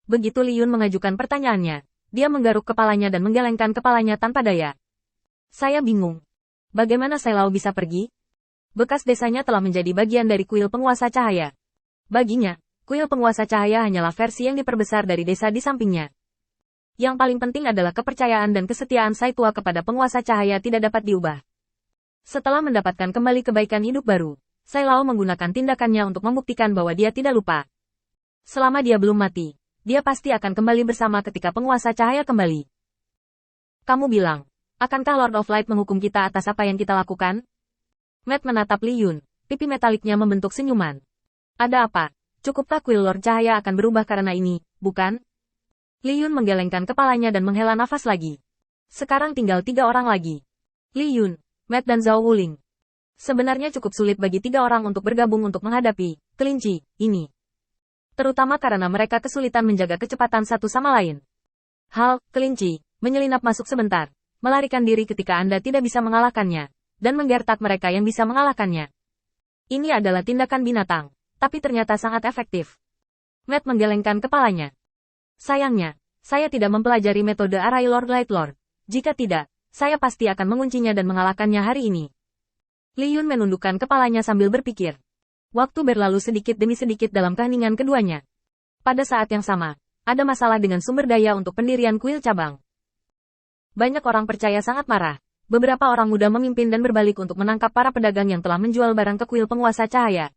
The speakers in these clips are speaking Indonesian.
Begitu Li Yun mengajukan pertanyaannya, dia menggaruk kepalanya dan menggelengkan kepalanya tanpa daya. Saya bingung. Bagaimana Sai Lao bisa pergi? Bekas desanya telah menjadi bagian dari kuil penguasa cahaya. Baginya, kuil penguasa cahaya hanyalah versi yang diperbesar dari desa di sampingnya. Yang paling penting adalah kepercayaan dan kesetiaan Sai Tua kepada penguasa cahaya tidak dapat diubah. Setelah mendapatkan kembali kebaikan hidup baru, Sai Lao menggunakan tindakannya untuk membuktikan bahwa dia tidak lupa. Selama dia belum mati, dia pasti akan kembali bersama ketika penguasa cahaya kembali. Kamu bilang, akankah Lord of Light menghukum kita atas apa yang kita lakukan? Matt menatap Li Yun, pipi metaliknya membentuk senyuman. Ada apa? Cukupkah kuil Lord Cahaya akan berubah karena ini, bukan? Li Yun menggelengkan kepalanya dan menghela nafas lagi. Sekarang tinggal 3 orang lagi. Li Yun, Matt dan Zhao Wuling. Sebenarnya cukup sulit bagi 3 orang untuk bergabung untuk menghadapi kelinci ini. Terutama karena mereka kesulitan menjaga kecepatan satu sama lain. Hal, kelinci, menyelinap masuk sebentar, melarikan diri ketika Anda tidak bisa mengalahkannya, dan menggertak mereka yang bisa mengalahkannya. Ini adalah tindakan binatang, tapi ternyata sangat efektif. Matt menggelengkan kepalanya. Sayangnya, saya tidak mempelajari metode arai Lord Light Lord. Jika tidak, saya pasti akan menguncinya dan mengalahkannya hari ini. Li Yun menundukkan kepalanya sambil berpikir. Waktu berlalu sedikit demi sedikit dalam keheningan keduanya. Pada saat yang sama, ada masalah dengan sumber daya untuk pendirian kuil cabang. Banyak orang percaya sangat marah. Beberapa orang muda memimpin dan berbalik untuk menangkap para pedagang yang telah menjual barang ke kuil penguasa cahaya.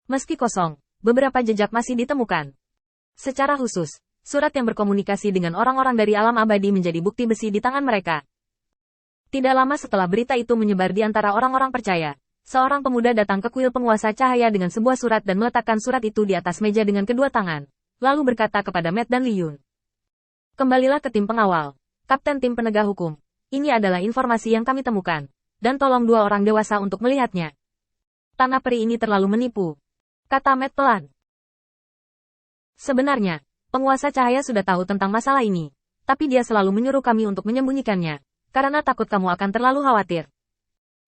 Meski kosong, beberapa jejak masih ditemukan. Secara khusus, surat yang berkomunikasi dengan orang-orang dari alam abadi menjadi bukti besi di tangan mereka. Tidak lama setelah berita itu menyebar di antara orang-orang percaya, seorang pemuda datang ke kuil penguasa cahaya dengan sebuah surat dan meletakkan surat itu di atas meja dengan kedua tangan, lalu berkata kepada Matt dan Li Yun. Kembalilah ke tim pengawal, Kapten Tim Penegak Hukum. Ini adalah informasi yang kami temukan, dan tolong 2 orang dewasa untuk melihatnya. Tanah peri ini terlalu menipu, kata Matt pelan. Sebenarnya, penguasa cahaya sudah tahu tentang masalah ini, tapi dia selalu menyuruh kami untuk menyembunyikannya, karena takut kamu akan terlalu khawatir.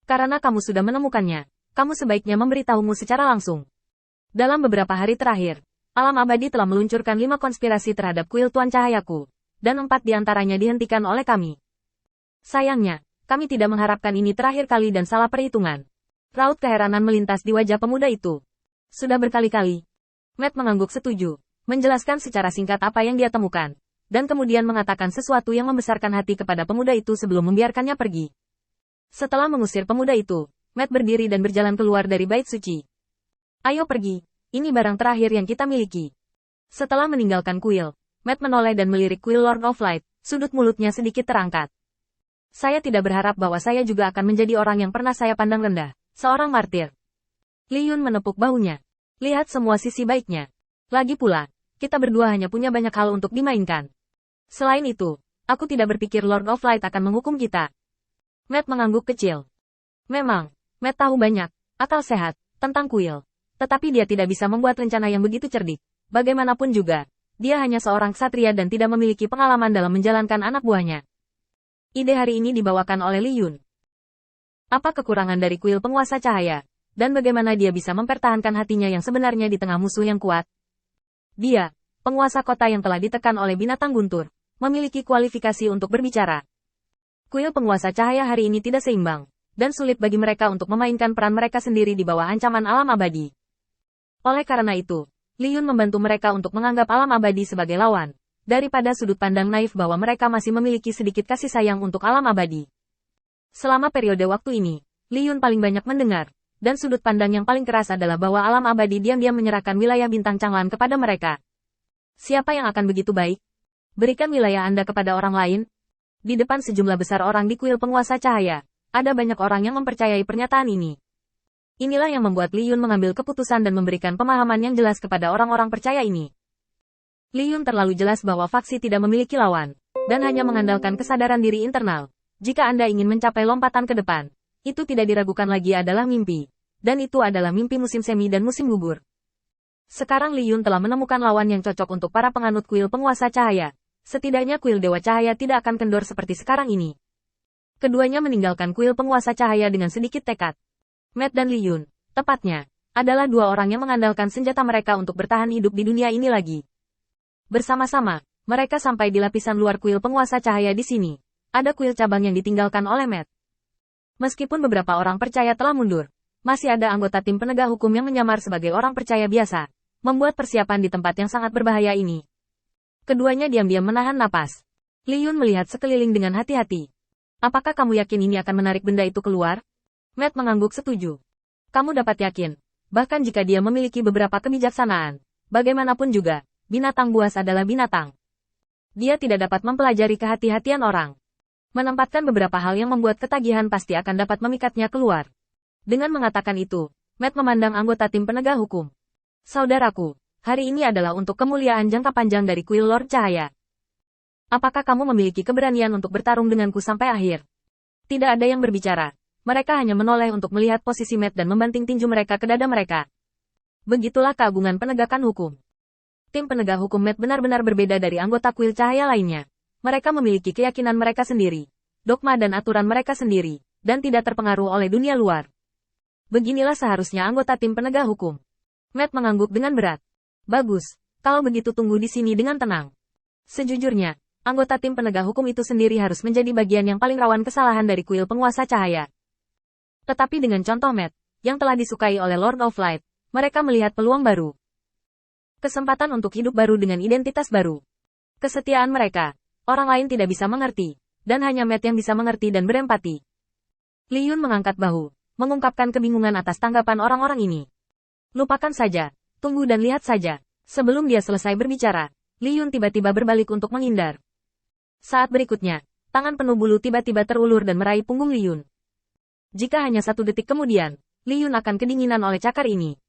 Karena kamu sudah menemukannya, kamu sebaiknya memberitahumu secara langsung. Dalam beberapa hari terakhir, alam abadi telah meluncurkan 5 konspirasi terhadap kuil Tuan Cahayaku, dan 4 diantaranya dihentikan oleh kami. Sayangnya, kami tidak mengharapkan ini terakhir kali dan salah perhitungan. Raut keheranan melintas di wajah pemuda itu. Sudah berkali-kali. Matt mengangguk setuju, menjelaskan secara singkat apa yang dia temukan, dan kemudian mengatakan sesuatu yang membesarkan hati kepada pemuda itu sebelum membiarkannya pergi. Setelah mengusir pemuda itu, Matt berdiri dan berjalan keluar dari bait suci. Ayo pergi, ini barang terakhir yang kita miliki. Setelah meninggalkan kuil, Matt menoleh dan melirik kuil Lord of Light, sudut mulutnya sedikit terangkat. Saya tidak berharap bahwa saya juga akan menjadi orang yang pernah saya pandang rendah, seorang martir. Li Yun menepuk bahunya. Lihat semua sisi baiknya. Lagi pula, kita berdua hanya punya banyak hal untuk dimainkan. Selain itu, aku tidak berpikir Lord of Light akan menghukum kita. Matt mengangguk kecil. Memang, Matt tahu banyak, akal sehat, tentang kuil. Tetapi dia tidak bisa membuat rencana yang begitu cerdik. Bagaimanapun juga, dia hanya seorang ksatria dan tidak memiliki pengalaman dalam menjalankan anak buahnya. Ide hari ini dibawakan oleh Li Yun. Apa kekurangan dari kuil penguasa cahaya, dan bagaimana dia bisa mempertahankan hatinya yang sebenarnya di tengah musuh yang kuat? Dia, penguasa kota yang telah ditekan oleh binatang guntur, memiliki kualifikasi untuk berbicara. Kuil penguasa cahaya hari ini tidak seimbang, dan sulit bagi mereka untuk memainkan peran mereka sendiri di bawah ancaman alam abadi. Oleh karena itu, Li Yun membantu mereka untuk menganggap alam abadi sebagai lawan, daripada sudut pandang naif bahwa mereka masih memiliki sedikit kasih sayang untuk alam abadi. Selama periode waktu ini, Li Yun paling banyak mendengar, dan sudut pandang yang paling keras adalah bahwa alam abadi diam-diam menyerahkan wilayah bintang Changlan kepada mereka. Siapa yang akan begitu baik? Berikan wilayah Anda kepada orang lain? Di depan sejumlah besar orang di kuil penguasa cahaya, ada banyak orang yang mempercayai pernyataan ini. Inilah yang membuat Li Yun mengambil keputusan dan memberikan pemahaman yang jelas kepada orang-orang percaya ini. Li Yun terlalu jelas bahwa faksi tidak memiliki lawan, dan hanya mengandalkan kesadaran diri internal. Jika Anda ingin mencapai lompatan ke depan, itu tidak diragukan lagi adalah mimpi. Dan itu adalah mimpi musim semi dan musim gugur. Sekarang Li Yun telah menemukan lawan yang cocok untuk para penganut kuil penguasa cahaya. Setidaknya kuil Dewa Cahaya tidak akan kendor seperti sekarang ini. Keduanya meninggalkan kuil penguasa cahaya dengan sedikit tekad. Matt dan Li Yun, tepatnya, adalah 2 orang yang mengandalkan senjata mereka untuk bertahan hidup di dunia ini lagi. Bersama-sama, mereka sampai di lapisan luar kuil penguasa cahaya di sini. Ada kuil cabang yang ditinggalkan oleh Matt. Meskipun beberapa orang percaya telah mundur, masih ada anggota tim penegak hukum yang menyamar sebagai orang percaya biasa, membuat persiapan di tempat yang sangat berbahaya ini. Keduanya diam-diam menahan napas. Li Yun melihat sekeliling dengan hati-hati. Apakah kamu yakin ini akan menarik benda itu keluar? Matt mengangguk setuju. Kamu dapat yakin, bahkan jika dia memiliki beberapa kebijaksanaan, bagaimanapun juga, binatang buas adalah binatang. Dia tidak dapat mempelajari kehati-hatian orang. Menempatkan beberapa hal yang membuat ketagihan pasti akan dapat memikatnya keluar. Dengan mengatakan itu, Matt memandang anggota tim penegak hukum. Saudaraku, hari ini adalah untuk kemuliaan jangka panjang dari kuil Lord Cahaya. Apakah kamu memiliki keberanian untuk bertarung denganku sampai akhir? Tidak ada yang berbicara. Mereka hanya menoleh untuk melihat posisi Matt dan membanting tinju mereka ke dada mereka. Begitulah keagungan penegakan hukum. Tim penegak hukum Matt benar-benar berbeda dari anggota kuil cahaya lainnya. Mereka memiliki keyakinan mereka sendiri, dogma dan aturan mereka sendiri, dan tidak terpengaruh oleh dunia luar. Beginilah seharusnya anggota tim penegak hukum. Matt mengangguk dengan berat. Bagus, kalau begitu tunggu di sini dengan tenang. Sejujurnya, anggota tim penegak hukum itu sendiri harus menjadi bagian yang paling rawan kesalahan dari kuil penguasa cahaya. Tetapi dengan contoh Matt, yang telah disukai oleh Lord of Light, mereka melihat peluang baru. Kesempatan untuk hidup baru dengan identitas baru. Kesetiaan mereka, orang lain tidak bisa mengerti, dan hanya Matt yang bisa mengerti dan berempati. Li Yun mengangkat bahu, mengungkapkan kebingungan atas tanggapan orang-orang ini. Lupakan saja, tunggu dan lihat saja. Sebelum dia selesai berbicara, Li Yun tiba-tiba berbalik untuk menghindar. Saat berikutnya, tangan penuh bulu tiba-tiba terulur dan meraih punggung Li Yun. Jika hanya 1 detik kemudian, Li Yun akan kedinginan oleh cakar ini.